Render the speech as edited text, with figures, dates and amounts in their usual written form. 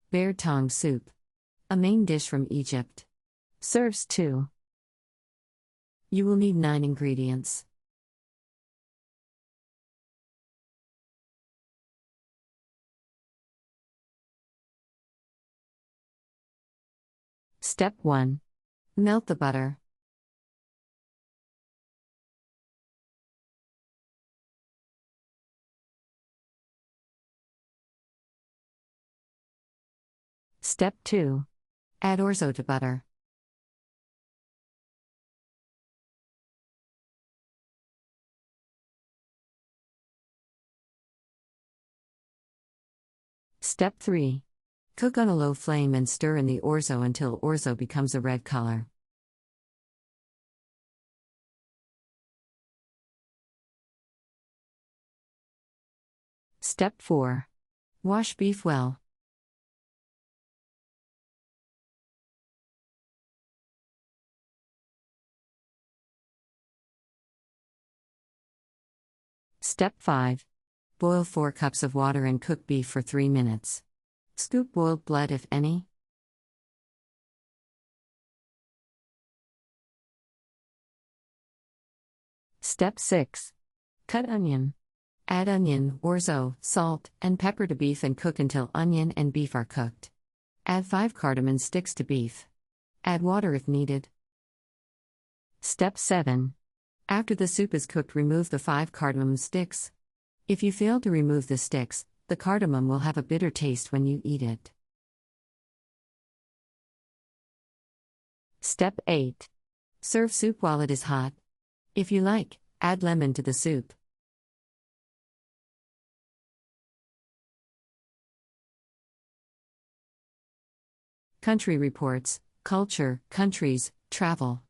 Baird Tong Soup. A main dish from Egypt. Serves 2. You will need 9 ingredients. Step 1. Melt the butter. Step 2. Add orzo to butter. Step 3. Cook on a low flame and stir in the orzo until orzo becomes a red color. Step 4. Wash beef well. Step 5. Boil 4 cups of water and cook beef for 3 minutes. Scoop boiled blood if any. Step 6. Cut onion. Add onion, orzo, salt, and pepper to beef and cook until onion and beef are cooked. Add 5 cardamon sticks to beef. Add water if needed. Step 7. After the soup is cooked, remove the 5 cardamom sticks. If you fail to remove the sticks, the cardamom will have a bitter taste when you eat it. Step 8. Serve soup while it is hot. If you like, add lemon to the soup. Country reports, culture, countries, travel.